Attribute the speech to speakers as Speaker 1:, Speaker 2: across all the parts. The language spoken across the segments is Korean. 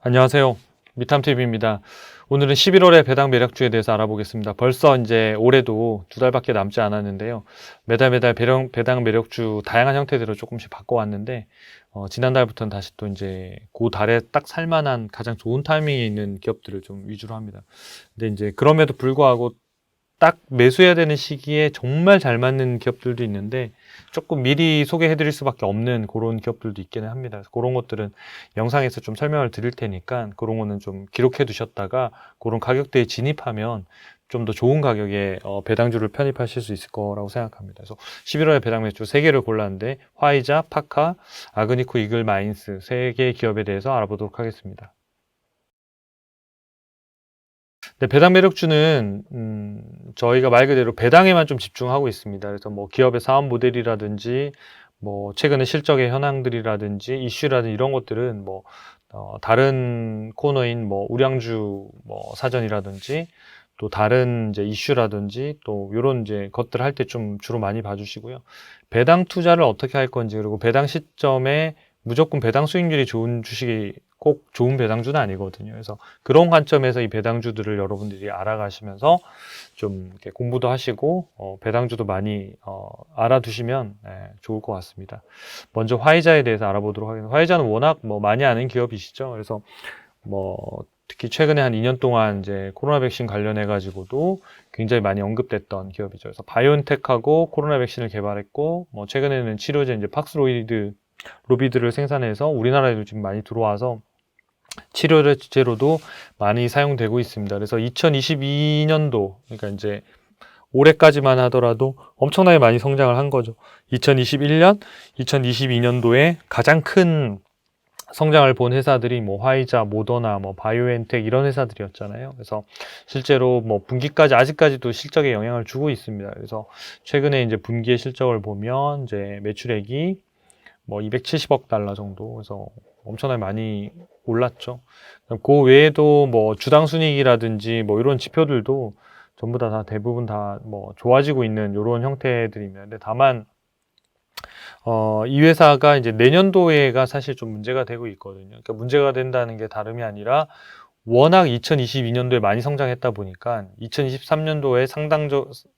Speaker 1: 안녕하세요. 미탐TV입니다. 오늘은 11월의 배당 매력주에 대해서 알아보겠습니다. 벌써 이제 올해도 2달밖에 남지 않았는데요. 매달 배당 매력주 다양한 형태대로 조금씩 바꿔왔는데, 지난달부터는 다시 또 이제 그 달에 딱 살만한 가장 좋은 타이밍에 있는 기업들을 좀 위주로 합니다. 근데 이제 그럼에도 불구하고 딱 매수해야 되는 시기에 정말 잘 맞는 기업들도 있는데 조금 미리 소개해 드릴 수밖에 없는 그런 기업들도 있기는 합니다. 그래서 그런 것들은 영상에서 좀 설명을 드릴 테니까 그런 거는 좀 기록해 두셨다가 그런 가격대에 진입하면 좀 더 좋은 가격에 배당주를 편입하실 수 있을 거라고 생각합니다. 그래서 11월에 배당 매주 3개를 골랐는데 화이자, 파카, 아그니코, 이글 마인스 3개의 기업에 대해서 알아보도록 하겠습니다. 네, 배당 매력주는 저희가 말 그대로 배당에만 좀 집중하고 있습니다. 그래서 뭐 기업의 사업 모델이라든지 뭐 최근의 실적의 현황들이라든지 이슈라든지 이런 것들은 뭐 다른 코너인 뭐 우량주 뭐 사전이라든지 또 다른 이제 이슈라든지 또 이런 이제 것들 할 때 좀 주로 많이 봐주시고요. 배당 투자를 어떻게 할 건지 그리고 배당 시점에 무조건 배당 수익률이 좋은 주식이 꼭 좋은 배당주는 아니거든요. 그래서 그런 관점에서 이 배당주들을 여러분들이 알아가시면서 좀 이렇게 공부도 하시고 배당주도 많이 알아두시면 좋을 것 같습니다. 먼저 화이자에 대해서 알아보도록 하겠습니다. 화이자는 워낙 뭐 많이 아는 기업이시죠. 그래서 뭐 특히 최근에 한 2년 동안 이제 코로나 백신 관련해 가지고도 굉장히 많이 언급됐던 기업이죠. 그래서 바이온텍하고 코로나 백신을 개발했고 뭐 최근에는 치료제 이제 팍스로비드를 생산해서 우리나라에도 지금 많이 들어와서 치료제로도 많이 사용되고 있습니다. 그래서 2022년도, 그러니까 이제 올해까지만 하더라도 엄청나게 많이 성장을 한 거죠. 2021년, 2022년도에 가장 큰 성장을 본 회사들이 뭐 화이자, 모더나, 뭐 바이오엔텍 이런 회사들이었잖아요. 그래서 실제로 뭐 분기까지 아직까지도 실적에 영향을 주고 있습니다. 그래서 최근에 이제 분기의 실적을 보면 이제 매출액이 뭐 270억 달러 정도. 그래서 엄청나게 많이 올랐죠. 그 외에도 뭐 주당 순이익이라든지 뭐 이런 지표들도 전부 다 대부분 다 뭐 좋아지고 있는 이런 형태들입니다. 근데 다만 이 회사가 이제 내년도에가 사실 좀 문제가 되고 있거든요. 그러니까 문제가 된다는 게 다름이 아니라 워낙 2022년도에 많이 성장했다 보니까 2023년도에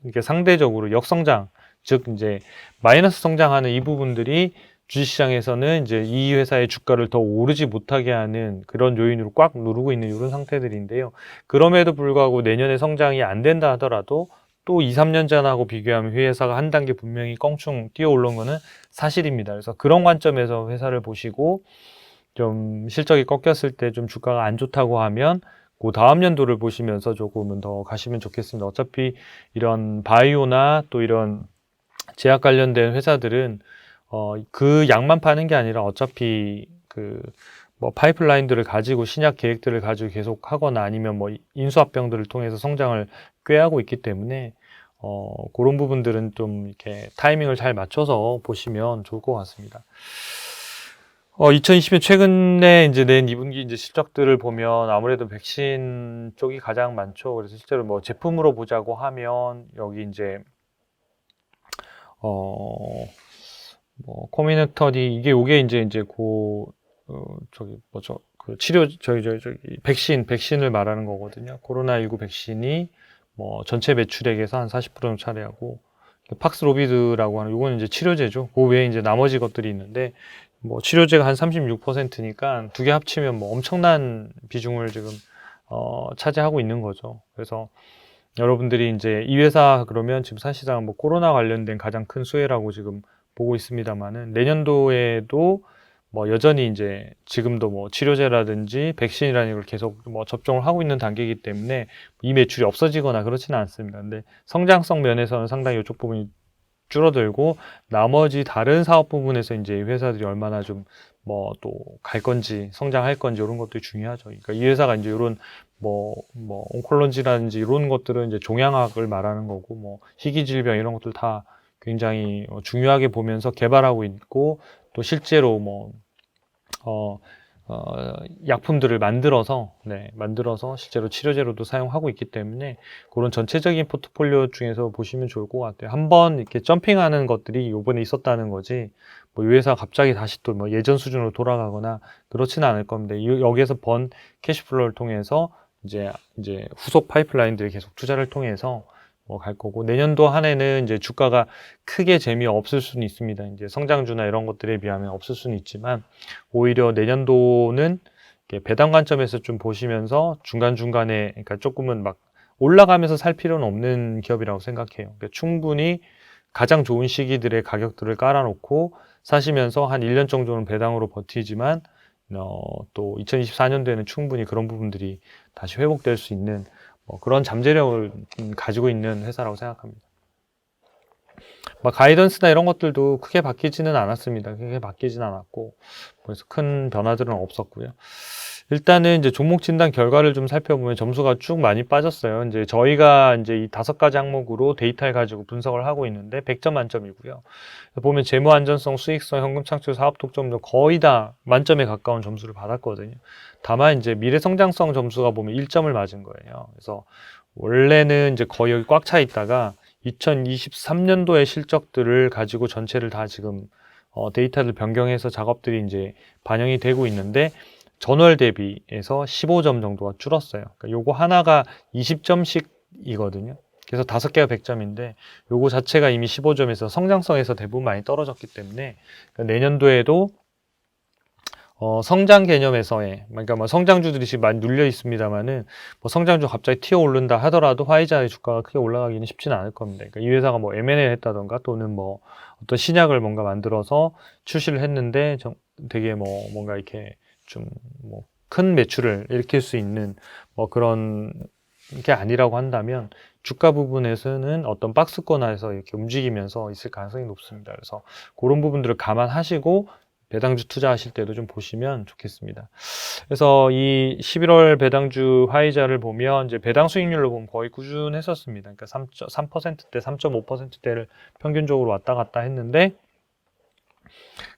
Speaker 1: 이게 상대적으로 역성장, 즉 이제 마이너스 성장하는 이 부분들이 주식시장에서는 이제 이 회사의 주가를 더 오르지 못하게 하는 그런 요인으로 꽉 누르고 있는 이런 상태들인데요. 그럼에도 불구하고 내년에 성장이 안 된다 하더라도 또 2, 3년 전하고 비교하면 이 회사가 한 단계 분명히 껑충 뛰어 올라온 거는 사실입니다. 그래서 그런 관점에서 회사를 보시고 좀 실적이 꺾였을 때 좀 주가가 안 좋다고 하면 그 다음 연도를 보시면서 조금은 더 가시면 좋겠습니다. 어차피 이런 바이오나 또 이런 제약 관련된 회사들은 그 약만 파는 게 아니라 어차피 그 뭐 파이프라인들을 가지고 신약 계획들을 가지고 계속 하거나 아니면 뭐 인수합병들을 통해서 성장을 꾀하고 있기 때문에 그런 부분들은 좀 이렇게 타이밍을 잘 맞춰서 보시면 좋을 것 같습니다. 2020년 최근에 이제 낸 2분기 이제 실적들을 보면 아무래도 백신 쪽이 가장 많죠. 그래서 실제로 뭐 제품으로 보자고 하면 여기 이제 어, 뭐 커뮤니터리 이게 요게 이제 저기 뭐죠? 그 치료 저기 백신을 말하는 거거든요. 코로나19 백신이 뭐 전체 매출액에서 한 40% 정도 차지하고 팍스로비드라고 하는 요거는 이제 치료제죠. 그 외에 이제 나머지 것들이 있는데 뭐 치료제가 한 36%니까 두 개 합치면 뭐 엄청난 비중을 지금 차지하고 있는 거죠. 그래서 여러분들이 이제 이 회사 그러면 지금 사실상 뭐 코로나 관련된 가장 큰 수혜라고 지금 보고 있습니다만은 내년도에도 뭐 여전히 이제 지금도 뭐 치료제라든지 백신이라는 걸 계속 뭐 접종을 하고 있는 단계이기 때문에 이 매출이 없어지거나 그렇지는 않습니다. 근데 성장성 면에서는 상당히 이쪽 부분이 줄어들고 나머지 다른 사업 부분에서 이제 회사들이 얼마나 좀 뭐 또 갈 건지 성장할 건지 이런 것들이 중요하죠. 그러니까 이 회사가 이제 이런 뭐 온콜로지라든지 이런 것들은 이제 종양학을 말하는 거고 뭐 희귀질병 이런 것들 다 굉장히 중요하게 보면서 개발하고 있고 또 실제로 뭐 약품들을 만들어서 실제로 치료제로도 사용하고 있기 때문에 그런 전체적인 포트폴리오 중에서 보시면 좋을 것 같아요. 한번 이렇게 점핑하는 것들이 요번에 있었다는 거지, 뭐 이 회사 갑자기 다시 또 뭐 예전 수준으로 돌아가거나 그렇지는 않을 겁니다. 여기에서 번 캐시플로우를 통해서 이제 후속 파이프라인들이 계속 투자를 통해서 뭐 갈 거고, 내년도 한 해는 이제 주가가 크게 재미없을 수는 있습니다. 이제 성장주나 이런 것들에 비하면 없을 수는 있지만, 오히려 내년도는 배당 관점에서 좀 보시면서 중간중간에, 그러니까 조금은 막 올라가면서 살 필요는 없는 기업이라고 생각해요. 그러니까 충분히 가장 좋은 시기들의 가격들을 깔아놓고 사시면서 한 1년 정도는 배당으로 버티지만, 또 2024년도에는 충분히 그런 부분들이 다시 회복될 수 있는 그런 잠재력을 가지고 있는 회사라고 생각합니다. 막 가이던스나 이런 것들도 크게 바뀌지는 않았습니다. 크게 바뀌지는 않았고, 그래서 큰 변화들은 없었고요. 일단은 이제 종목 진단 결과를 좀 살펴보면 점수가 쭉 많이 빠졌어요. 이제 저희가 이제 이 5가지 항목으로 데이터를 가지고 분석을 하고 있는데 100점 만점이고요. 보면 재무 안전성, 수익성, 현금 창출, 사업 독점도 거의 다 만점에 가까운 점수를 받았거든요. 다만 이제 미래 성장성 점수가 보면 1점을 맞은 거예요. 그래서 원래는 이제 거의 여기 꽉 차 있다가 2023년도의 실적들을 가지고 전체를 다 지금 데이터를 변경해서 작업들이 이제 반영이 되고 있는데, 전월 대비해서 15점 정도가 줄었어요. 그러니까 요거 하나가 20점씩이거든요. 그래서 5개가 100점인데 요거 자체가 이미 15점에서 성장성에서 대부분 많이 떨어졌기 때문에, 그러니까 내년도에도 성장 개념에서의, 그러니까 뭐 성장주들이 지금 많이 눌려 있습니다만은, 뭐 성장주 갑자기 튀어 오른다 하더라도 화이자의 주가가 크게 올라가기는 쉽지는 않을 겁니다. 그러니까 이 회사가 뭐 M&A 했다던가 또는 뭐 어떤 신약을 뭔가 만들어서 출시를 했는데 되게 뭐 뭔가 이렇게 좀 뭐 큰 매출을 일으킬 수 있는 뭐 그런 게 아니라고 한다면, 주가 부분에서는 어떤 박스권에서 이렇게 움직이면서 있을 가능성이 높습니다. 그래서 그런 부분들을 감안하시고 배당주 투자하실 때도 좀 보시면 좋겠습니다. 그래서 이 11월 배당주 화이자를 보면 이제 배당 수익률로 보면 거의 꾸준했었습니다. 그러니까 3%대, 3.5%대를 평균적으로 왔다 갔다 했는데,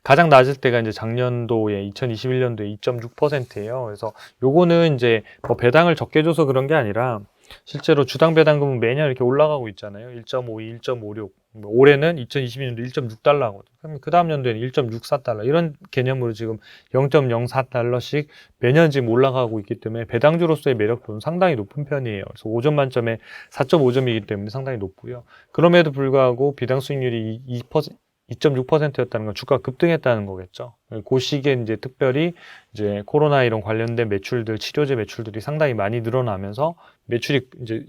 Speaker 1: 가장 낮을 때가 이제 작년도에 2021년도에 2.6%예요. 그래서 요거는 이제 뭐 배당을 적게 줘서 그런 게 아니라 실제로 주당 배당금은 매년 이렇게 올라가고 있잖아요. 1.52, 1.56. 올해는 2022년도 1.6달러거든요. 그럼 그 다음 연도에는 1.64달러. 이런 개념으로 지금 0.04달러씩 매년 지금 올라가고 있기 때문에 배당주로서의 매력도는 상당히 높은 편이에요. 그래서 5점 만점에 4.5점이기 때문에 상당히 높고요. 그럼에도 불구하고 비당 수익률이 2.6%였다는 건 주가가 급등했다는 거겠죠. 그 시기에 이제 특별히 이제 코로나 이런 관련된 매출들, 치료제 매출들이 상당히 많이 늘어나면서 매출이 이제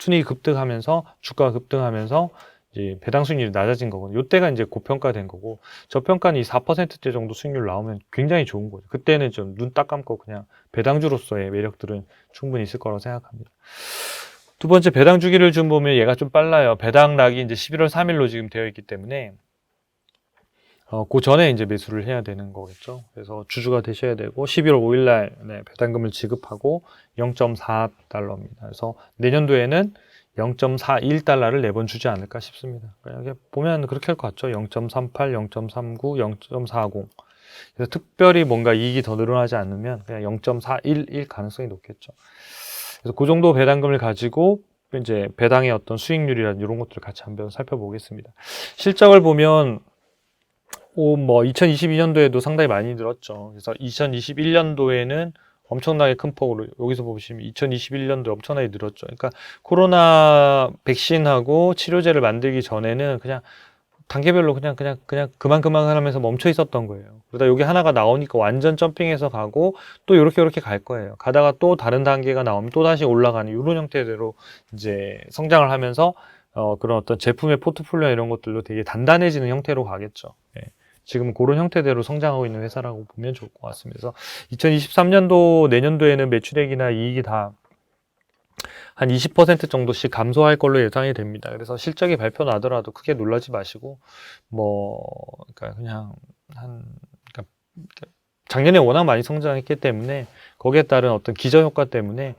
Speaker 1: 순이익이 급등하면서 주가가 급등하면서 이제 배당 수익률이 낮아진 거거든요. 이때가 이제 고평가된 거고, 저평가는 이 4%대 정도 수익률 나오면 굉장히 좋은 거죠. 그때는 좀 눈 딱 감고 그냥 배당주로서의 매력들은 충분히 있을 거라고 생각합니다. 두 번째, 배당 주기를 좀 보면 얘가 좀 빨라요. 배당 낙이 이제 11월 3일로 지금 되어 있기 때문에 그 전에 이제 매수를 해야 되는 거겠죠. 그래서 주주가 되셔야 되고 11월 5일 날 배당금을 지급하고 0.4달러입니다. 그래서 내년도에는 0.41달러를 4번 주지 않을까 싶습니다. 그냥 보면 그렇게 할 것 같죠. 0.38, 0.39, 0.40. 그래서 특별히 뭔가 이익이 더 늘어나지 않으면 그냥 0.411 가능성이 높겠죠. 그래서 그 정도 배당금을 가지고 이제 배당의 어떤 수익률이라든지 이런 것들을 같이 한번 살펴보겠습니다. 실적을 보면 뭐 2022년도에도 상당히 많이 늘었죠. 그래서 2021년도에는 엄청나게 큰 폭으로, 여기서 보시면 2021년도에 엄청나게 늘었죠. 그러니까 코로나 백신하고 치료제를 만들기 전에는 그냥 단계별로 그냥 그만 하면서 멈춰 있었던 거예요. 그러다 여기 하나가 나오니까 완전 점핑해서 가고 또 이렇게 갈 거예요. 가다가 또 다른 단계가 나오면 또 다시 올라가는 이런 형태대로 이제 성장을 하면서 그런 어떤 제품의 포트폴리오 이런 것들도 되게 단단해지는 형태로 가겠죠. 예. 지금 그런 형태대로 성장하고 있는 회사라고 보면 좋을 것 같습니다. 그래서 2023년도 내년도에는 매출액이나 이익이 다 한 20% 정도씩 감소할 걸로 예상이 됩니다. 그래서 실적이 발표 나더라도 크게 놀라지 마시고, 그러니까 그냥 그러니까 작년에 워낙 많이 성장했기 때문에 거기에 따른 어떤 기저효과 때문에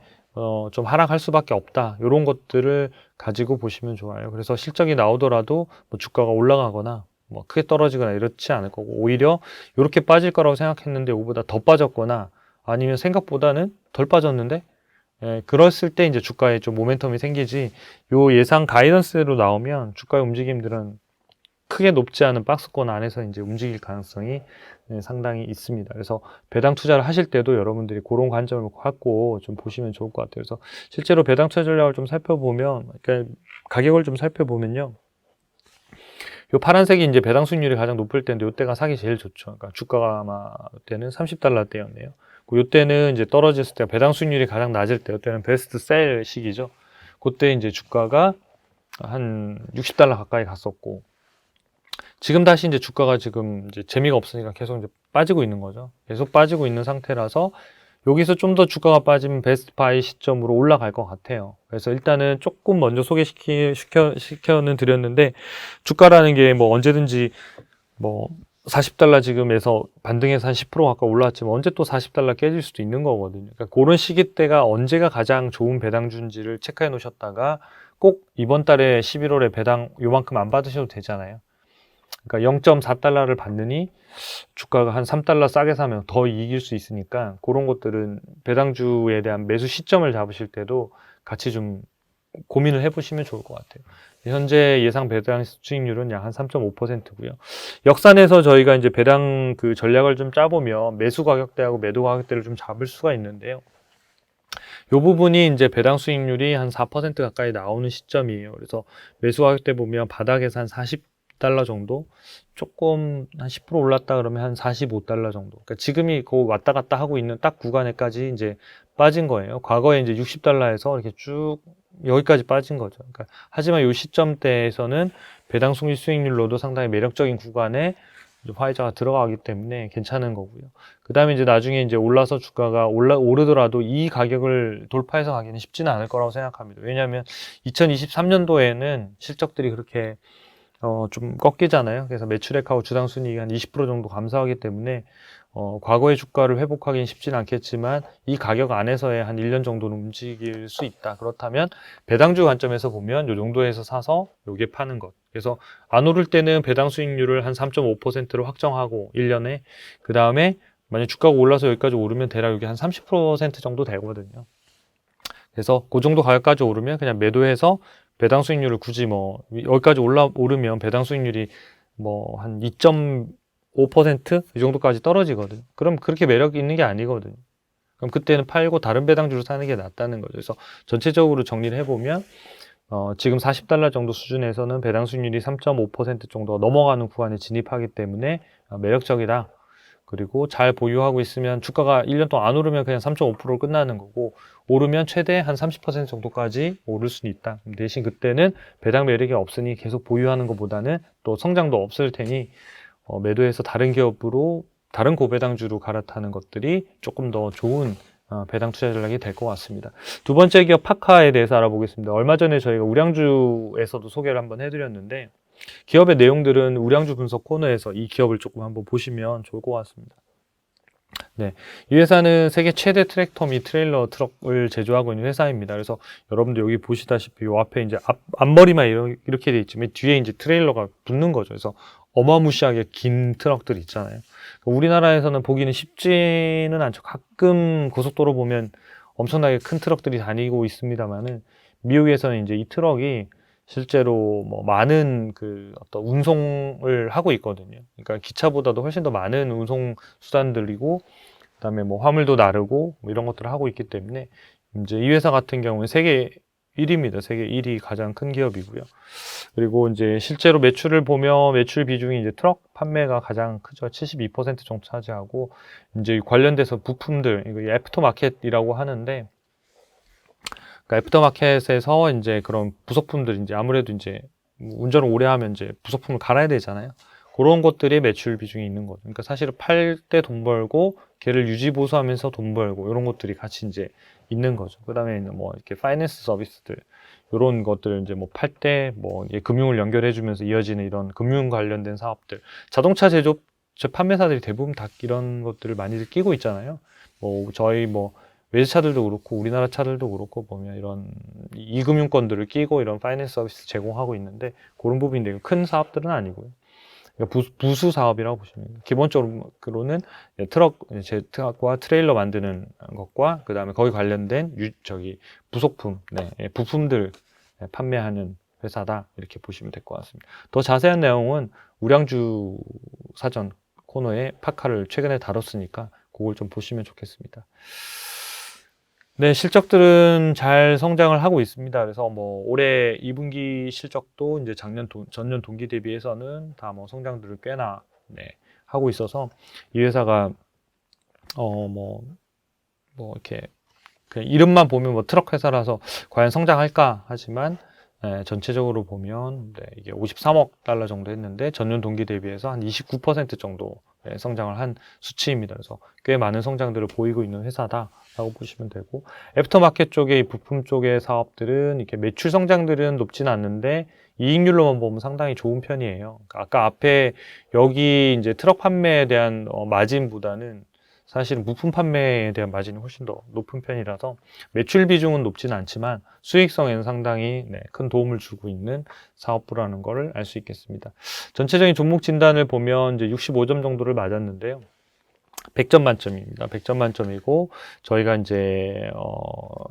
Speaker 1: 좀 하락할 수밖에 없다. 이런 것들을 가지고 보시면 좋아요. 그래서 실적이 나오더라도 뭐 주가가 올라가거나 뭐 크게 떨어지거나 이렇지 않을 거고, 오히려 이렇게 빠질 거라고 생각했는데 이거보다 더 빠졌거나 아니면 생각보다는 덜 빠졌는데, 예, 그랬을 때 이제 주가에 좀 모멘텀이 생기지, 요 예상 가이던스로 나오면 주가의 움직임들은 크게 높지 않은 박스권 안에서 이제 움직일 가능성이 상당히 있습니다. 그래서 배당 투자를 하실 때도 여러분들이 그런 관점을 갖고 좀 보시면 좋을 것 같아요. 그래서 실제로 배당 투자 전략을 좀 살펴보면, 그러니까 가격을 좀 살펴보면요. 요 파란색이 이제 배당 수익률이 가장 높을 때인데, 요때가 사기 제일 좋죠. 그러니까 주가가 아마 요때는 30달러 대였네요. 요때는 이제 떨어졌을 때 배당 수익률이 가장 낮을 때, 요때는 베스트 셀 시기죠. 그때 이제 주가가 한 60달러 가까이 갔었고, 지금 다시 이제 주가가 지금 이제 재미가 없으니까 계속 이제 빠지고 있는 거죠. 계속 빠지고 있는 상태라서 여기서 좀 더 주가가 빠지면 베스트 바이 시점으로 올라갈 것 같아요. 그래서 일단은 조금 먼저 소개시켜는 드렸는데, 주가라는 게 뭐 언제든지 뭐 40달러 지금에서 반등해서 한 10% 가까이 올라왔지만 언제 또 40달러 깨질 수도 있는 거거든요. 그러니까 그런 시기 때가 언제가 가장 좋은 배당주인지를 체크해 놓으셨다가, 꼭 이번 달에 11월에 배당 요만큼 안 받으셔도 되잖아요. 그러니까 0.4달러를 받느니 주가가 한 3달러 싸게 사면 더 이길 수 있으니까, 그런 것들은 배당주에 대한 매수 시점을 잡으실 때도 같이 좀 고민을 해보시면 좋을 것 같아요. 현재 예상 배당 수익률은 약 한 3.5%고요. 역산에서 저희가 이제 배당 그 전략을 좀 짜보면 매수 가격대하고 매도 가격대를 좀 잡을 수가 있는데요. 이 부분이 이제 배당 수익률이 한 4% 가까이 나오는 시점이에요. 그래서 매수 가격대 보면 바닥에서 한 40달러 정도, 조금 한 10% 올랐다 그러면 한 45달러 정도. 그러니까 지금이 그 왔다 갔다 하고 있는 딱 구간에까지 이제 빠진 거예요. 과거에 이제 60달러에서 이렇게 쭉 여기까지 빠진 거죠. 그러니까 하지만 이 시점대에서는 배당 수익률로도 상당히 매력적인 구간에 화이자가 들어가기 때문에 괜찮은 거고요. 그 다음에 이제 나중에 이제 올라서 주가가 오르더라도 이 가격을 돌파해서 가기는 쉽지는 않을 거라고 생각합니다. 왜냐하면 2023년도에는 실적들이 그렇게 좀 꺾이잖아요. 그래서 매출액하고 주당 순이익이 한 20% 정도 감소하기 때문에 과거의 주가를 회복하기는 쉽지는 않겠지만, 이 가격 안에서의 한 1년 정도는 움직일 수 있다. 그렇다면 배당주 관점에서 보면 이 정도에서 사서 요게 파는 것. 그래서 안 오를 때는 배당 수익률을 한 3.5%로 확정하고 1년에, 그 다음에 만약 주가가 올라서 여기까지 오르면 대략 여기 한 30% 정도 되거든요. 그래서 그 정도 가격까지 오르면 그냥 매도해서 배당 수익률을 굳이 뭐 여기까지 오르면 배당 수익률이 뭐 한 2.5%이 정도까지 떨어지거든요. 그럼 그렇게 매력 있는 게 아니거든요. 그럼 그때는 팔고 다른 배당주를 사는 게 낫다는 거죠. 그래서 전체적으로 정리를 해보면 지금 40달러 정도 수준에서는 배당 수익률이 3.5% 정도가 넘어가는 구간에 진입하기 때문에 매력적이다. 그리고 잘 보유하고 있으면 주가가 1년 동안 안 오르면 그냥 3.5%로 끝나는 거고, 오르면 최대 한 30% 정도까지 오를 수는 있다. 대신 그때는 배당 매력이 없으니 계속 보유하는 것보다는 또 성장도 없을 테니 매도해서 다른 기업으로, 다른 고배당주로 갈아타는 것들이 조금 더 좋은 배당 투자 전략이 될 것 같습니다. 두 번째 기업 파카에 대해서 알아보겠습니다. 얼마 전에 저희가 우량주에서도 소개를 한번 해드렸는데, 기업의 내용들은 우량주 분석 코너에서 이 기업을 조금 한번 보시면 좋을 것 같습니다. 네, 이 회사는 세계 최대 트랙터 및 트레일러 트럭을 제조하고 있는 회사입니다. 그래서 여러분들 여기 보시다시피 이 앞에 이제 앞머리만 이렇게 돼 있지만 뒤에 이제 트레일러가 붙는 거죠. 그래서 어마무시하게 긴 트럭들 있잖아요. 우리나라에서는 보기는 쉽지는 않죠. 가끔 고속도로 보면 엄청나게 큰 트럭들이 다니고 있습니다만은, 미국에서는 이제 이 트럭이 실제로 뭐 많은 그 어떤 운송을 하고 있거든요. 그러니까 기차보다도 훨씬 더 많은 운송 수단들이고, 그다음에 뭐 화물도 나르고 뭐 이런 것들을 하고 있기 때문에, 이제 이 회사 같은 경우는 세계 1위입니다. 세계 1위 가장 큰 기업이고요. 그리고 이제 실제로 매출을 보면 매출 비중이 이제 트럭 판매가 가장 크죠. 72% 정도 차지하고, 이제 관련돼서 부품들, 이거 애프터마켓이라고 하는데, 그러니까 애프터마켓에서 이제 그런 부속품들, 이제 아무래도 이제 운전을 오래 하면 이제 부속품을 갈아야 되잖아요. 그런 것들이 매출 비중이 있는 거죠. 그러니까 사실은 팔 때 돈 벌고 걔를 유지 보수하면서 돈 벌고 이런 것들이 같이 이제 있는 거죠. 그다음에 뭐 이렇게 파이낸스 서비스들, 이런 것들 이제 뭐 팔 때 뭐 금융을 연결해 주면서 이어지는 이런 금융 관련된 사업들, 자동차 제조 판매사들이 대부분 다 이런 것들을 많이들 끼고 있잖아요. 뭐 저희 뭐 외제차들도 그렇고 우리나라 차들도 그렇고 보면 이런 이금융권들을 끼고 이런 파이낸스 서비스 제공하고 있는데, 그런 부분인데 큰 사업들은 아니고요. 그러니까 부수 사업이라고 보시면 돼요. 기본적으로는 트럭과 트레일러 만드는 것과 그 다음에 거기 관련된 부속품, 부품들 판매하는 회사다 이렇게 보시면 될 것 같습니다. 더 자세한 내용은 우량주 사전 코너에 파카를 최근에 다뤘으니까 그걸 좀 보시면 좋겠습니다. 네, 실적들은 잘 성장을 하고 있습니다. 그래서 뭐 올해 2분기 실적도 이제 전년 동기 대비해서는 다 뭐 성장들을 꽤나 하고 있어서 이 회사가 이렇게 그냥 이름만 보면 뭐 트럭 회사라서 과연 성장할까 하지만 전체적으로 보면 이게 53억 달러 정도 했는데 전년 동기 대비해서 한 29% 정도 성장을 한 수치입니다. 그래서 꽤 많은 성장들을 보이고 있는 회사다라고 보시면 되고, 애프터마켓 쪽의 부품 쪽의 사업들은 이렇게 매출 성장들은 높지는 않는데 이익률로만 보면 상당히 좋은 편이에요. 그러니까 아까 앞에 여기 이제 트럭 판매에 대한 마진보다는 사실은 부품 판매에 대한 마진이 훨씬 더 높은 편이라서 매출 비중은 높지는 않지만 수익성에는 상당히 큰 도움을 주고 있는 사업부라는 것을 알 수 있겠습니다. 전체적인 종목 진단을 보면 이제 65점 정도를 맞았는데요. 100점 만점입니다. 100점 만점이고 저희가 이제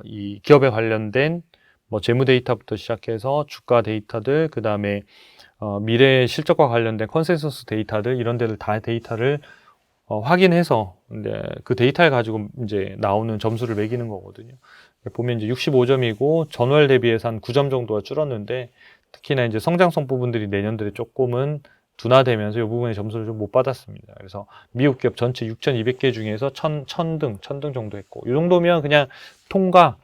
Speaker 1: 이 기업에 관련된 뭐 재무 데이터부터 시작해서 주가 데이터들, 그 다음에 미래 실적과 관련된 컨센서스 데이터들, 이런 데를 다 데이터를 확인해서 이제 그 데이터를 가지고 이제 나오는 점수를 매기는 거거든요. 보면 이제 65점이고 전월 대비해서 한 9점 정도가 줄었는데, 특히나 이제 성장성 부분들이 내년들에 조금은 둔화되면서 이 부분에 점수를 좀 못 받았습니다. 그래서 미국 기업 전체 6,200개 중에서 1000등 정도 했고, 이 정도면 그냥 통과,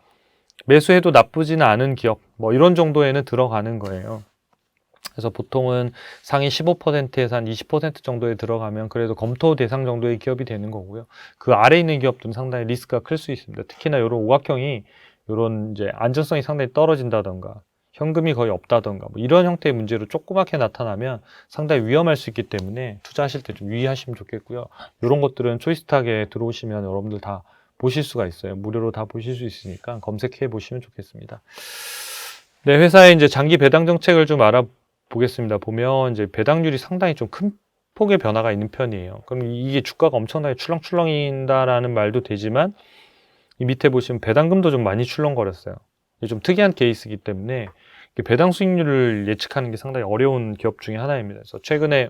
Speaker 1: 매수해도 나쁘지는 않은 기업, 뭐 이런 정도에는 들어가는 거예요. 그래서 보통은 상위 15%에서 한 20% 정도에 들어가면 그래도 검토 대상 정도의 기업이 되는 거고요. 그 아래에 있는 기업들은 상당히 리스크가 클 수 있습니다. 특히나 이런 오각형이 이런 이제 안전성이 상당히 떨어진다던가 현금이 거의 없다던가 뭐 이런 형태의 문제로 조그맣게 나타나면 상당히 위험할 수 있기 때문에 투자하실 때 좀 유의하시면 좋겠고요. 이런 것들은 초이스탁에 들어오시면 여러분들 다 보실 수가 있어요. 무료로 다 보실 수 있으니까 검색해 보시면 좋겠습니다. 네, 회사의 이제 장기 배당 정책을 좀 알아보겠습니다. 보면 이제 배당률이 상당히 좀 큰 폭의 변화가 있는 편이에요. 그럼 이게 주가가 엄청나게 출렁출렁인다라는 말도 되지만, 이 밑에 보시면 배당금도 좀 많이 출렁거렸어요. 이게 좀 특이한 케이스이기 때문에 배당 수익률을 예측하는 게 상당히 어려운 기업 중에 하나입니다. 그래서 최근에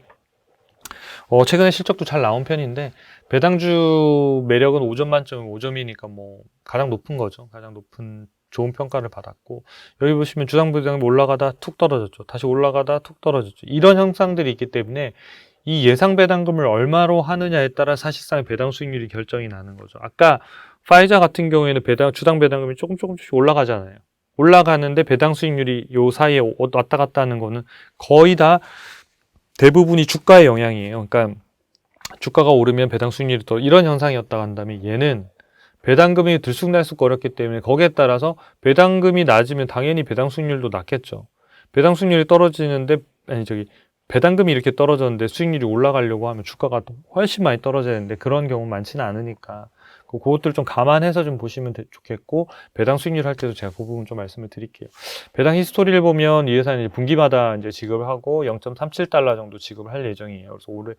Speaker 1: 실적도 잘 나온 편인데, 배당주 매력은 5점 만점에 5점이니까 뭐 가장 높은 거죠. 가장 높은 좋은 평가를 받았고, 여기 보시면 주당 배당이 올라가다 툭 떨어졌죠. 다시 올라가다 툭 떨어졌죠. 이런 현상들이 있기 때문에 이 예상 배당금을 얼마로 하느냐에 따라 사실상 배당 수익률이 결정이 나는 거죠. 아까 파이자 같은 경우에는 주당 배당금이 조금씩 올라가잖아요. 올라가는데 배당 수익률이 요 사이에 왔다 갔다 하는 거는 거의 다 대부분이 주가의 영향이에요. 그러니까 주가가 오르면 배당 수익률이 또 이런 현상이었다고 한다면, 얘는 배당금이 들쑥날쑥거렸기 때문에 거기에 따라서 배당금이 낮으면 당연히 배당 수익률도 낮겠죠. 배당 수익률이 떨어지는데, 배당금이 이렇게 떨어졌는데 수익률이 올라가려고 하면 주가가 훨씬 많이 떨어져야 되는데 그런 경우 많지는 않으니까 그것들 좀 감안해서 좀 보시면 좋겠고, 배당 수익률 할 때도 제가 그 부분 좀 말씀을 드릴게요. 배당 히스토리를 보면 이 회사는 분기마다 이제 지급을 하고 0.37달러 정도 지급을 할 예정이에요. 그래서 올해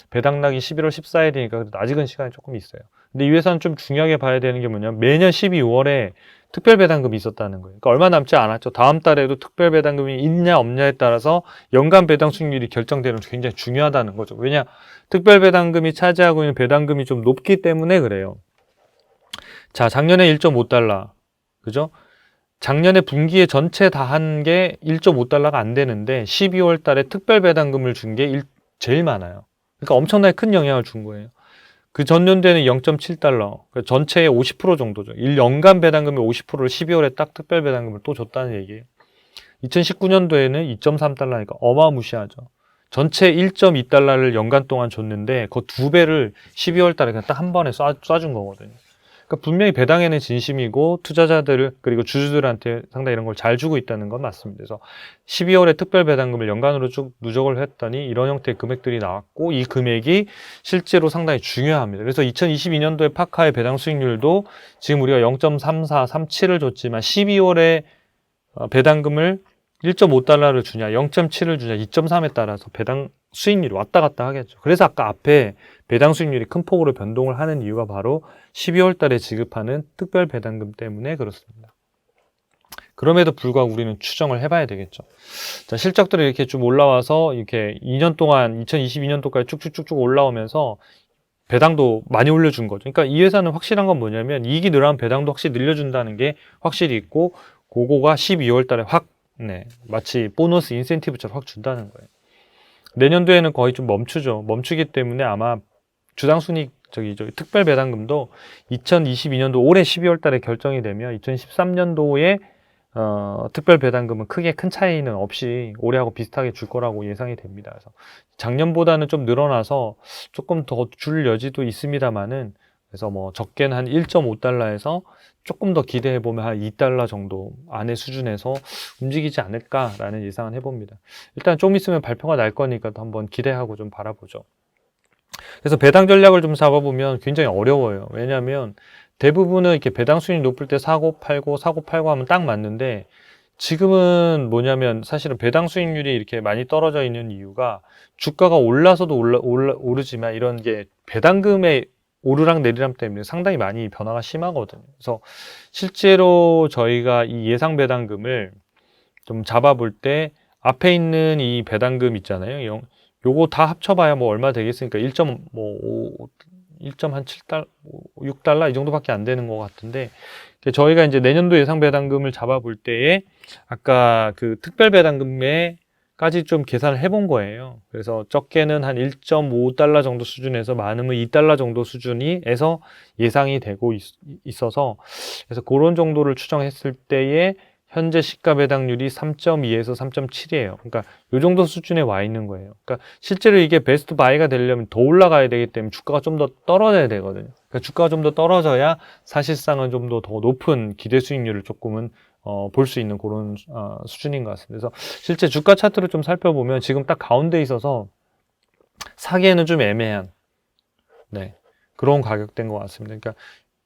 Speaker 1: 배당락이 11월 14일이니까 아직은 시간이 조금 있어요. 근데 이 회사는 좀 중요하게 봐야 되는 게 뭐냐면, 매년 12월에 특별 배당금이 있었다는 거예요. 그러니까 얼마 남지 않았죠. 다음 달에도 특별 배당금이 있냐 없냐에 따라서 연간 배당 수익률이 결정되는 게 굉장히 중요하다는 거죠. 왜냐, 특별 배당금이 차지하고 있는 배당금이 좀 높기 때문에 그래요. 자, 작년에 1.5달러. 그죠? 작년에 분기에 전체 다 한 게 1.5달러가 안 되는데 12월 달에 특별 배당금을 준 게 제일 많아요. 그러니까 엄청나게 큰 영향을 준 거예요. 그 전년도에는 0.7달러, 그러니까 전체의 50% 정도죠. 1연간 배당금의 50%를 12월에 딱 특별 배당금을 또 줬다는 얘기예요. 2019년도에는 2.3달러니까 어마무시하죠. 전체 1.2달러를 연간 동안 줬는데 그 2배를 12월 달에 그냥 딱 한 번에 쏴준 거거든요. 그러니까 분명히 배당에는 진심이고 투자자들 그리고 주주들한테 상당히 이런 걸 잘 주고 있다는 건 맞습니다. 그래서 12월에 특별 배당금을 연간으로 쭉 누적을 했더니 이런 형태의 금액들이 나왔고, 이 금액이 실제로 상당히 중요합니다. 그래서 2022년도에 파카의 배당 수익률도 지금 우리가 0.34, 37을 줬지만 12월에 배당금을 1.5달러를 주냐, 0.7을 주냐, 2.3에 따라서 배당 수익률이 왔다 갔다 하겠죠. 그래서 아까 앞에 배당 수익률이 큰 폭으로 변동을 하는 이유가 바로 12월 달에 지급하는 특별 배당금 때문에 그렇습니다. 그럼에도 불구하고 우리는 추정을 해봐야 되겠죠. 자, 실적들이 이렇게 좀 올라와서 이렇게 2년 동안 2022년도까지 쭉쭉쭉쭉 올라오면서 배당도 많이 올려준 거죠. 그러니까 이 회사는 확실한 건 뭐냐면 이익이 늘어나면 배당도 확실히 늘려준다는 게 확실히 있고 그거가 12월 달에 확 마치 보너스 인센티브처럼 확 준다는 거예요. 내년도에는 거의 좀 멈추죠. 멈추기 때문에 아마 주당순이익 저기 특별 배당금도 2022년도 올해 12월 달에 결정이 되면 2013년도에 특별 배당금은 크게 큰 차이는 없이 올해하고 비슷하게 줄 거라고 예상이 됩니다. 그래서 작년보다는 좀 늘어나서 조금 더 줄 여지도 있습니다만은 그래서 뭐 적게는 한 1.5달러에서 조금 더 기대해 보면 한 2달러 정도 안의 수준에서 움직이지 않을까라는 예상을 해봅니다. 일단 좀 있으면 발표가 날 거니까 또 한번 기대하고 좀 바라보죠. 그래서 배당 전략을 좀 잡아보면 굉장히 어려워요. 왜냐하면 대부분은 이렇게 배당 수익이 높을 때 사고 팔고 하면 딱 맞는데 지금은 뭐냐면 사실은 배당 수익률이 이렇게 많이 떨어져 있는 이유가 주가가 올라서도 오르지만 이런 게 배당금의 오르락 내리락 때문에 상당히 많이 변화가 심하거든요. 그래서 실제로 저희가 이 예상 배당금을 좀 잡아볼 때 앞에 있는 이 배당금 있잖아요. 요거 다 합쳐봐야 뭐 얼마 되겠으니까 1.7달러, 6달러 이 정도밖에 안 되는 것 같은데 저희가 이제 내년도 예상 배당금을 잡아볼 때에 아까 그 특별 배당금에까지 좀 계산을 해본 거예요. 그래서 적게는 한 1.5달러 정도 수준에서 많으면 2달러 정도 수준에서 예상이 되고 있어서 그래서 그런 정도를 추정했을 때에 현재 시가 배당률이 3.2에서 3.7이에요. 그러니까 이 정도 수준에 와 있는 거예요. 그러니까 실제로 이게 베스트 바이가 되려면 더 올라가야 되기 때문에 주가가 좀 더 떨어져야 되거든요. 그러니까 주가가 좀 더 떨어져야 사실상은 좀 더 높은 기대 수익률을 조금은 볼 수 있는 그런 수준인 것 같습니다. 그래서 실제 주가 차트를 좀 살펴보면 지금 딱 가운데 있어서 사기에는 좀 애매한 그런 가격대인 것 같습니다. 그러니까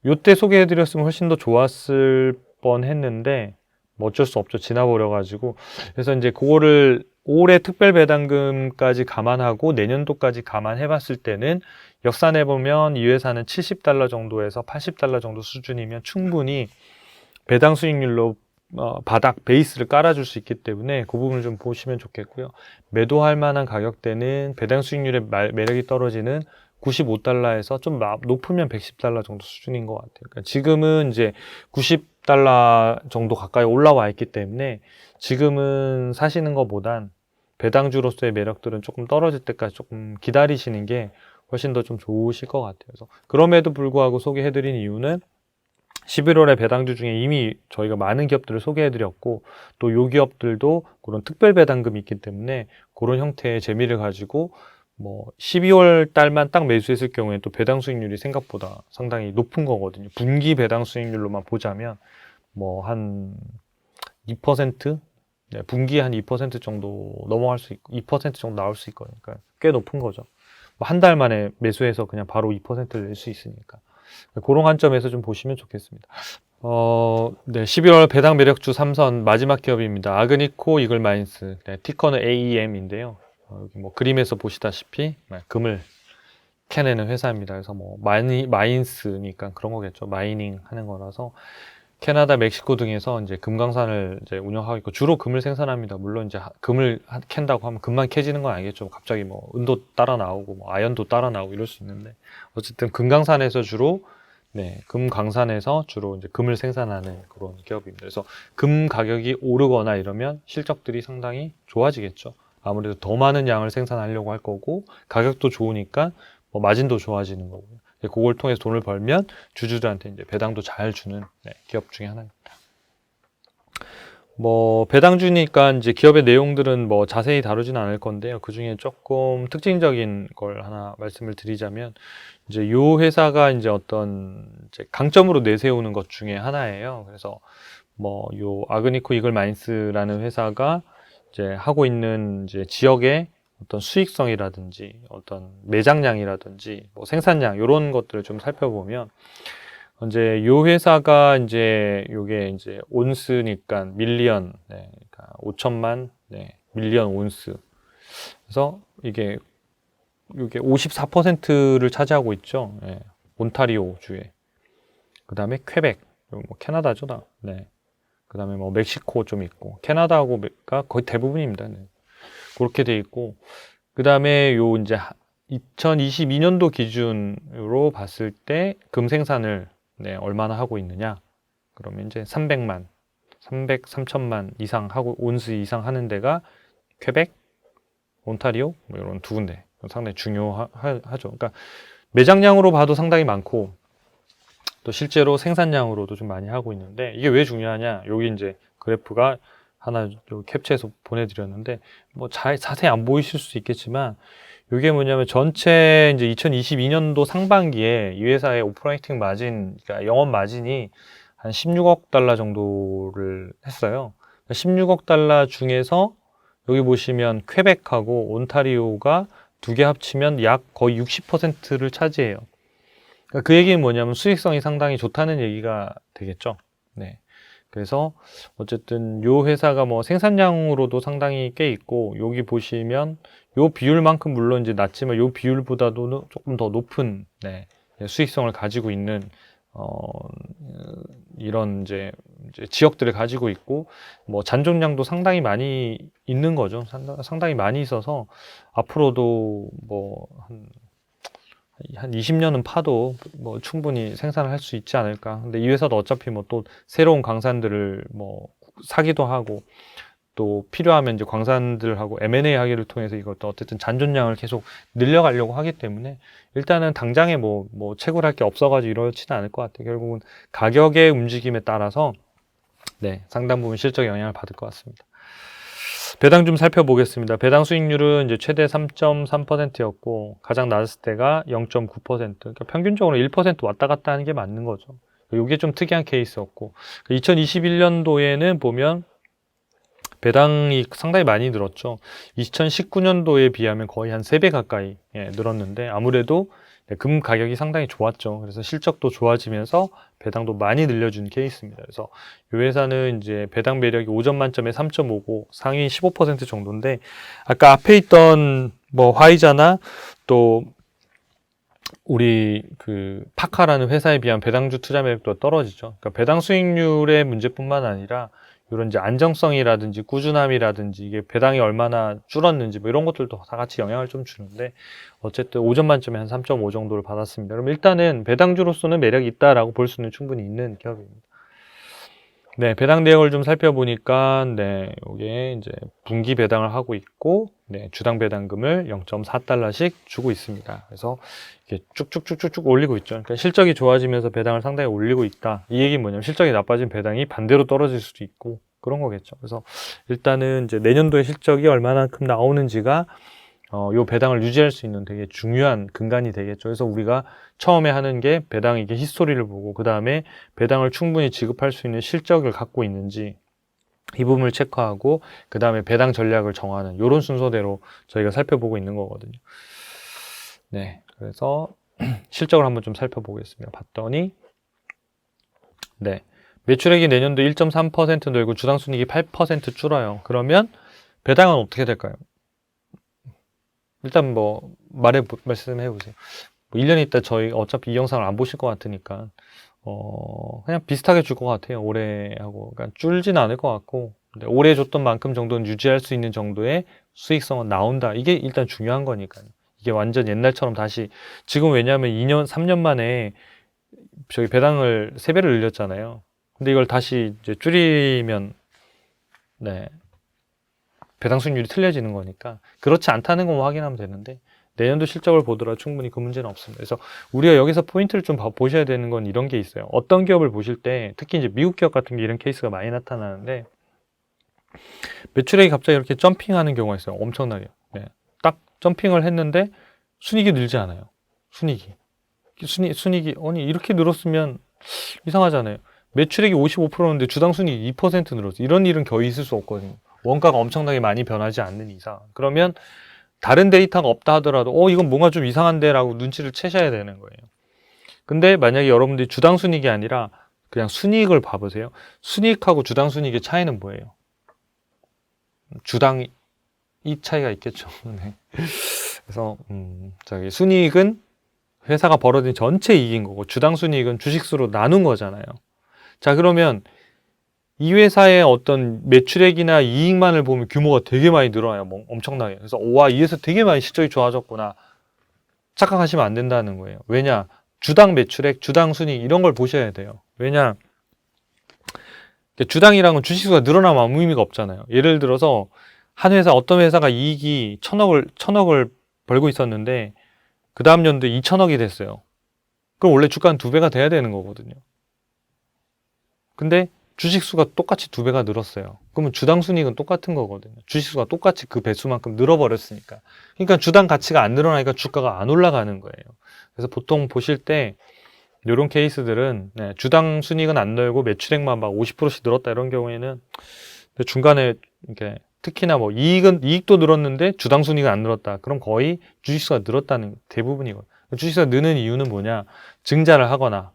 Speaker 1: 이때 소개해드렸으면 훨씬 더 좋았을 뻔했는데 뭐 어쩔 수 없죠. 지나버려가지고. 그래서 이제 그거를 올해 특별 배당금까지 감안하고 내년도까지 감안해봤을 때는 역산해보면 이 회사는 70달러 정도에서 80달러 정도 수준이면 충분히 배당 수익률로 바닥 베이스를 깔아줄 수 있기 때문에 그 부분을 좀 보시면 좋겠고요. 매도할 만한 가격대는 배당 수익률의 매력이 떨어지는 95달러에서 좀 높으면 110달러 정도 수준인 것 같아요. 그러니까 지금은 이제 90달러 정도 가까이 올라와 있기 때문에 지금은 사시는 것보단 배당주로서의 매력들은 조금 떨어질 때까지 조금 기다리시는 게 훨씬 더 좀 좋으실 것 같아요. 그래서 그럼에도 불구하고 소개해드린 이유는 11월에 배당주 중에 이미 저희가 많은 기업들을 소개해드렸고 또 요 기업들도 그런 특별 배당금이 있기 때문에 그런 형태의 재미를 가지고 뭐 12월 달만 딱 매수했을 경우에 또 배당 수익률이 생각보다 상당히 높은 거거든요. 분기 배당 수익률로만 보자면 뭐 한 2%? 분기에 한 2% 정도 넘어갈 수 있고 2% 정도 나올 수 있거든요. 그러니까 꽤 높은 거죠. 뭐 한 달 만에 매수해서 그냥 바로 2%를 낼 수 있으니까. 그런 관점에서 좀 보시면 좋겠습니다. 11월 배당 매력주 3선 마지막 기업입니다. 아그니코 이글마인스. 티커는 AEM인데요. 여기 뭐 그림에서 보시다시피 금을 캐내는 회사입니다. 그래서 뭐 마인스니까 그런 거겠죠. 마이닝 하는 거라서 캐나다, 멕시코 등에서 이제 금강산을 이제 운영하고 있고 주로 금을 생산합니다. 물론 이제 금을 캔다고 하면 금만 캐지는 건 아니겠죠. 갑자기 뭐 은도 따라 나오고 뭐 아연도 따라 나오고 이럴 수 있는데 어쨌든 금강산에서 주로 금강산에서 주로 이제 금을 생산하는 그런 기업입니다. 그래서 금 가격이 오르거나 이러면 실적들이 상당히 좋아지겠죠. 아무래도 더 많은 양을 생산하려고 할 거고 가격도 좋으니까 뭐 마진도 좋아지는 거고요. 그걸 통해서 돈을 벌면 주주들한테 이제 배당도 잘 주는 기업 중에 하나입니다. 뭐 배당주니까 이제 기업의 내용들은 뭐 자세히 다루지는 않을 건데요. 그 중에 조금 특징적인 걸 하나 말씀을 드리자면 이제 요 회사가 이제 어떤 이제 강점으로 내세우는 것 중에 하나예요. 그래서 뭐 요 아그니코 이글마인스라는 회사가 이제 하고 있는 이제 지역의 어떤 수익성이라든지 어떤 매장량이라든지 뭐 생산량 이런 것들을 좀 살펴보면 이제 요 회사가 이제 요게 이제 온스니까 밀리언 그러니까 5천만 밀리언 온스. 그래서 이게 54%를 차지하고 있죠. 예. 온타리오 주에. 그 다음에 퀘벡, 뭐 캐나다죠, 다. 네. 그 다음에 뭐 멕시코 좀 있고, 캐나다가 거의 대부분입니다. 네. 그렇게 돼 있고, 그 다음에 요 이제 2022년도 기준으로 봤을 때 금 생산을 네, 얼마나 하고 있느냐? 그러면 이제 300,000만 이상 하고 온스 이상 하는 데가 퀘벡, 온타리오 뭐 이런 두 군데 상당히 중요하죠. 그러니까 매장량으로 봐도 상당히 많고 또 실제로 생산량으로도 좀 많이 하고 있는데 이게 왜 중요하냐? 여기 이제 그래프가 하나 캡처해서 보내드렸는데 뭐 자세히 안 보이실 수 있겠지만 이게 뭐냐면 전체 이제 2022년도 상반기에 이 회사의 오퍼레이팅 마진, 그러니까 영업 마진이 한 16억 달러 정도를 했어요. 16억 달러 중에서 여기 보시면 퀘벡하고 온타리오가 두 개 합치면 약 거의 60%를 차지해요. 그러니까 그 얘기는 뭐냐면 수익성이 상당히 좋다는 얘기가 되겠죠. 네. 그래서 어쨌든 요 회사가 뭐 생산량으로도 상당히 꽤 있고 여기 보시면 요 비율만큼 물론 이제 낮지만 요 비율보다도 조금 더 높은 네, 수익성을 가지고 있는 이런 이제 지역들을 가지고 있고 뭐 잔존량도 상당히 많이 있는 거죠. 상당히 많이 있어서 앞으로도 뭐 한 20년은 파도 뭐 충분히 생산을 할 수 있지 않을까. 근데 이 회사도 어차피 뭐 또 새로운 광산들을 뭐 사기도 하고 또 필요하면 이제 광산들하고 M&A 하기를 통해서 이것도 어쨌든 잔존량을 계속 늘려가려고 하기 때문에 일단은 당장에 뭐 채굴할 게 없어가지고 이러지는 않을 것 같아요. 결국은 가격의 움직임에 따라서 네, 상당 부분 실적 영향을 받을 것 같습니다. 배당 좀 살펴보겠습니다. 배당 수익률은 이제 최대 3.3%였고 가장 낮았을 때가 0.9%. 그러니까 평균적으로 1% 왔다 갔다 하는 게 맞는 거죠. 이게 좀 특이한 케이스였고 2021년도에는 보면 배당이 상당히 많이 늘었죠. 2019년도에 비하면 거의 한 3배 가까이 늘었는데 아무래도 금 가격이 상당히 좋았죠. 그래서 실적도 좋아지면서 배당도 많이 늘려준 케이스입니다. 그래서 이 회사는 이제 배당 매력이 5점 만점에 3.5고 상위 15% 정도인데 아까 앞에 있던 뭐 화이자나 또 우리 그 파카라는 회사에 비하면 배당주 투자 매력도 떨어지죠. 그러니까 배당 수익률의 문제뿐만 아니라 이런 이제 안정성이라든지 꾸준함이라든지 이게 배당이 얼마나 줄었는지 뭐 이런 것들도 다 같이 영향을 좀 주는데 어쨌든 5점 만점에 한 3.5 정도를 받았습니다. 그럼 일단은 배당주로서는 매력이 있다라고 볼 수는 충분히 있는 기업입니다. 네, 배당 내역을 좀 살펴보니까 네, 이게 이제 분기 배당을 하고 있고 네, 주당 배당금을 0.4달러씩 주고 있습니다. 그래서 이게 쭉쭉쭉쭉쭉 올리고 있죠. 그러니까 실적이 좋아지면서 배당을 상당히 올리고 있다. 이 얘기는 뭐냐면 실적이 나빠진 배당이 반대로 떨어질 수도 있고 그런 거겠죠. 그래서 일단은 이제 내년도에 실적이 얼마나큼 나오는지가 요 배당을 유지할 수 있는 되게 중요한 근간이 되겠죠. 그래서 우리가 처음에 하는 게 배당 이게 히스토리를 보고 그 다음에 배당을 충분히 지급할 수 있는 실적을 갖고 있는지 이 부분을 체크하고 그 다음에 배당 전략을 정하는 이런 순서대로 저희가 살펴보고 있는 거거든요. 네, 그래서 실적을 한번 좀 살펴보겠습니다. 봤더니 네, 매출액이 내년도 1.3% 늘고 주당순이익이 8% 줄어요. 그러면 배당은 어떻게 될까요? 일단 뭐 말씀해 보세요. 뭐 1년 있다 저희 어차피 이 영상을 안 보실 것 같으니까 그냥 비슷하게 줄 것 같아요. 올해하고 그러니까 줄지는 않을 것 같고 근데 올해 줬던 만큼 정도는 유지할 수 있는 정도의 수익성은 나온다. 이게 일단 중요한 거니까요. 이게 완전 옛날처럼 다시 지금 왜냐하면 2년 3년 만에 저희 배당을 3배를 늘렸잖아요. 근데 이걸 다시 이제 줄이면 네. 배당 수익률이 틀려지는 거니까 그렇지 않다는 것만 확인하면 되는데 내년도 실적을 보더라도 충분히 그 문제는 없습니다. 그래서 우리가 여기서 포인트를 좀 보셔야 되는 건 이런 게 있어요. 어떤 기업을 보실 때 특히 이제 미국 기업 같은 게 이런 케이스가 많이 나타나는데 매출액이 갑자기 이렇게 점핑하는 경우가 있어요. 엄청나게. 네. 딱 점핑을 했는데 순이익이 늘지 않아요. 순이익이 아니 이렇게 늘었으면 이상하잖아요. 매출액이 55%인데 주당 순이익이 2% 늘었어. 이런 일은 거의 있을 수 없거든요. 원가가 엄청나게 많이 변하지 않는 이상 그러면 다른 데이터가 없다 하더라도 이건 뭔가 좀 이상한데 라고 눈치를 채셔야 되는 거예요. 근데 만약에 여러분들이 주당 순이익이 아니라 그냥 순이익을 봐보세요. 순이익하고 주당 순이익의 차이는 뭐예요? 주당 이 차이가 있겠죠. 네. 그래서 저기 순이익은 회사가 벌어진 전체 이익인 거고 주당 순이익은 주식수로 나눈 거잖아요. 자, 그러면 이 회사의 어떤 매출액이나 이익만을 보면 규모가 되게 많이 늘어나요. 뭐 엄청나게. 그래서 와, 이 회사 되게 많이 실적이 좋아졌구나. 착각하시면 안 된다는 거예요. 왜냐? 주당 매출액, 주당 순이익 이런 걸 보셔야 돼요. 왜냐? 주당이란 건 주식수가 늘어나면 아무 의미가 없잖아요. 예를 들어서 한 회사, 어떤 회사가 이익이 천억을 벌고 있었는데 그 다음 연도에 2천억이 됐어요. 그럼 원래 주가는 2배가 돼야 되는 거거든요. 근데 주식수가 똑같이 2배가 늘었어요. 그러면 주당 순이익은 똑같은 거거든요. 주식수가 똑같이 그 배수만큼 늘어버렸으니까. 그러니까 주당 가치가 안 늘어나니까 주가가 안 올라가는 거예요. 그래서 보통 보실 때 이런 케이스들은 주당 순이익은 안 늘고 매출액만 막 50%씩 늘었다 이런 경우에는 중간에 이렇게 특히나 뭐 이익도 늘었는데 주당 순이익은 안 늘었다. 그럼 거의 주식수가 늘었다는 대부분이거든요. 주식수가 느는 이유는 뭐냐? 증자를 하거나.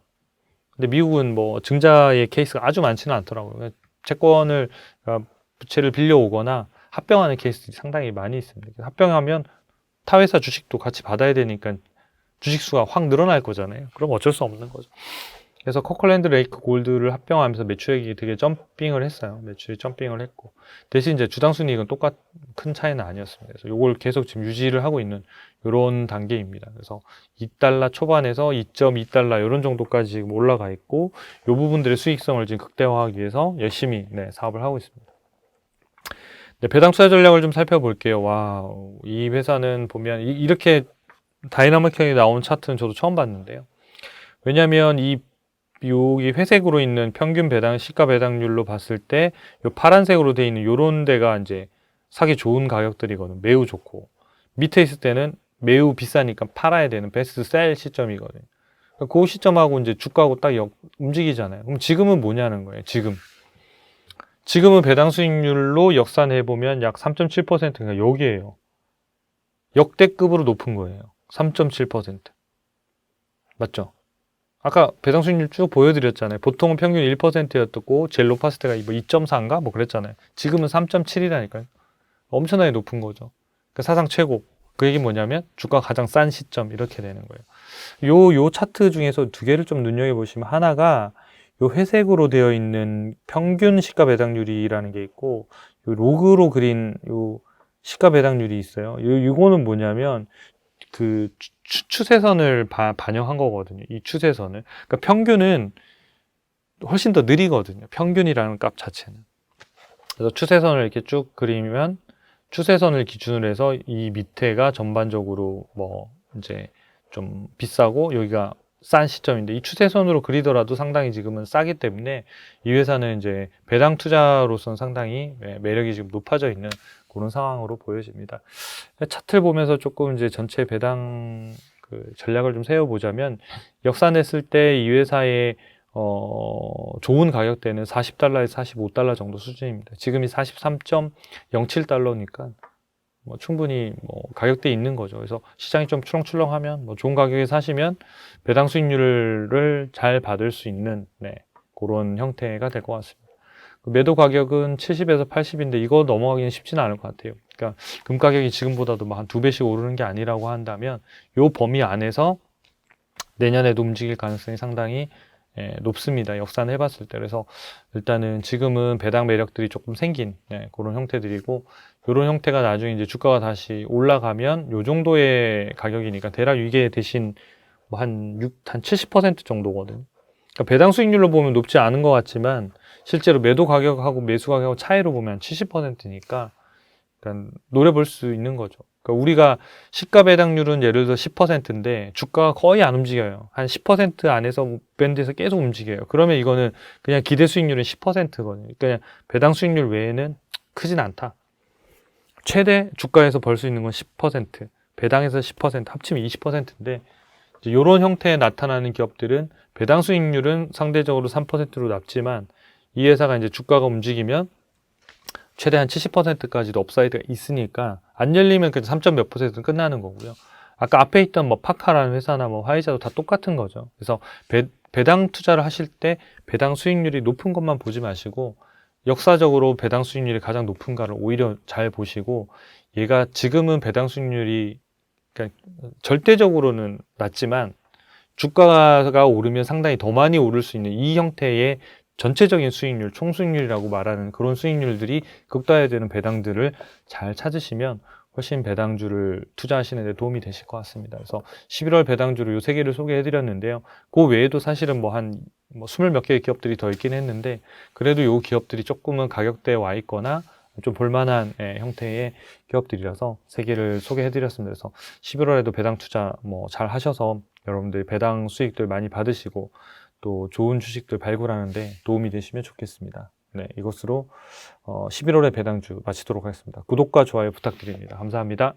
Speaker 1: 근데 미국은 뭐 증자의 케이스가 아주 많지는 않더라고요. 채권을 부채를 빌려오거나 합병하는 케이스들이 상당히 많이 있습니다. 합병하면 타 회사 주식도 같이 받아야 되니까 주식수가 확 늘어날 거잖아요. 그럼 어쩔 수 없는 거죠. 그래서 커클랜드 레이크 골드를 합병하면서 매출액이 되게 점핑을 했어요. 매출이 점핑을 했고 대신 이제 주당 순이익은 큰 차이는 아니었습니다. 그래서 이걸 계속 지금 유지를 하고 있는 이런 단계입니다. 그래서 2달러 초반에서 2.2달러 이런 정도까지 지금 올라가 있고 이 부분들의 수익성을 지금 극대화하기 위해서 열심히 사업을 하고 있습니다. 배당 투자 전략을 좀 살펴볼게요. 와, 이 회사는 보면 이렇게 다이나믹하게 나온 차트는 저도 처음 봤는데요. 왜냐하면 여기 회색으로 있는 평균 배당, 시가 배당률로 봤을 때, 요 파란색으로 되어 있는 요런 데가 이제 사기 좋은 가격들이거든. 매우 좋고. 밑에 있을 때는 매우 비싸니까 팔아야 되는 베스트 셀 시점이거든. 그 시점하고 이제 주가하고 딱 움직이잖아요. 그럼 지금은 뭐냐는 거예요. 지금은 배당 수익률로 역산해보면 약 3.7%가 여기에요. 역대급으로 높은 거예요. 3.7%. 맞죠? 아까 배당 수익률 쭉 보여드렸잖아요. 보통은 평균 1%였고 제일 높았을 때가 뭐 2.4인가? 뭐 그랬잖아요. 지금은 3.7이라니까요. 엄청나게 높은 거죠. 그러니까 사상 최고. 그 얘기 뭐냐면 주가가 가장 싼 시점 이렇게 되는 거예요. 요 차트 중에서 두 개를 좀 눈여겨보시면 하나가 요 회색으로 되어 있는 평균 시가 배당률이라는 게 있고 요 로그로 그린 요 시가 배당률이 있어요. 이거는 뭐냐면 그 추세선을 반영한 거거든요. 이 추세선을. 그러니까 평균은 훨씬 더 느리거든요. 평균이라는 값 자체는. 그래서 추세선을 이렇게 쭉 그리면 추세선을 기준으로 해서 이 밑에가 전반적으로 뭐 이제 좀 비싸고 여기가 싼 시점인데 이 추세선으로 그리더라도 상당히 지금은 싸기 때문에 이 회사는 이제 배당 투자로서는 상당히 매력이 지금 높아져 있는 그런 상황으로 보여집니다. 차트를 보면서 조금 이제 전체 배당 전략을 좀 세워보자면 역산했을 때 이 회사의 좋은 가격대는 40달러에서 45달러 정도 수준입니다. 지금이 43.07달러니까 뭐 충분히 뭐 가격대에 있는 거죠. 그래서 시장이 좀 출렁출렁하면 뭐 좋은 가격에 사시면 배당 수익률을 잘 받을 수 있는 그런 형태가 될 것 같습니다. 매도 가격은 70에서 80인데 이거 넘어가기는 쉽지는 않을 것 같아요. 그러니까 금 가격이 지금보다도 뭐 한 2배씩 오르는 게 아니라고 한다면 이 범위 안에서 내년에도 움직일 가능성이 상당히 높습니다. 역산해 봤을 때. 그래서 일단은 지금은 배당 매력들이 조금 생긴 그런 형태들이고 이런 형태가 나중에 이제 주가가 다시 올라가면 요 정도의 가격이니까 대략 이게 대신 뭐 한 70% 정도거든요. 그러니까 배당 수익률로 보면 높지 않은 것 같지만 실제로 매도 가격하고 매수 가격하고 차이로 보면 70%니까 그러니까 노려볼 수 있는 거죠. 그러니까 우리가 시가 배당률은 예를 들어 10%인데 주가가 거의 안 움직여요. 한 10% 안에서 밴드에서 계속 움직여요. 그러면 이거는 그냥 기대 수익률은 10%거든요. 그러니까 배당 수익률 외에는 크진 않다. 최대 주가에서 벌 수 있는 건 10%, 배당에서 10%, 합치면 20%인데 이런 형태에 나타나는 기업들은 배당 수익률은 상대적으로 3%로 낮지만 이 회사가 이제 주가가 움직이면 최대한 70%까지도 업사이드가 있으니까 안 열리면 그래도 3. 몇 %는 끝나는 거고요. 아까 앞에 있던 뭐 파카라는 회사나 뭐 화이자도 다 똑같은 거죠. 그래서 배당 투자를 하실 때 배당 수익률이 높은 것만 보지 마시고 역사적으로 배당 수익률이 가장 높은가를 오히려 잘 보시고, 얘가 지금은 배당 수익률이 그러니까 절대적으로는 낮지만 주가가 오르면 상당히 더 많이 오를 수 있는 이 형태의 전체적인 수익률, 총수익률이라고 말하는 그런 수익률들이 극다화되는 배당들을 잘 찾으시면 훨씬 배당주를 투자하시는 데 도움이 되실 것 같습니다. 그래서 11월 배당주로 요 세 개를 소개해 드렸는데요. 그 외에도 사실은 뭐 한 20 몇 개의 기업들이 더 있긴 했는데, 그래도 요 기업들이 조금은 가격대에 와 있거나 좀 볼만한 형태의 기업들이라서 세 개를 소개해 드렸습니다. 그래서 11월에도 배당 투자 뭐 잘 하셔서 여러분들 배당 수익들 많이 받으시고 또 좋은 주식들 발굴하는데 도움이 되시면 좋겠습니다. 네, 이것으로 11월의 배당주 마치도록 하겠습니다. 구독과 좋아요 부탁드립니다. 감사합니다.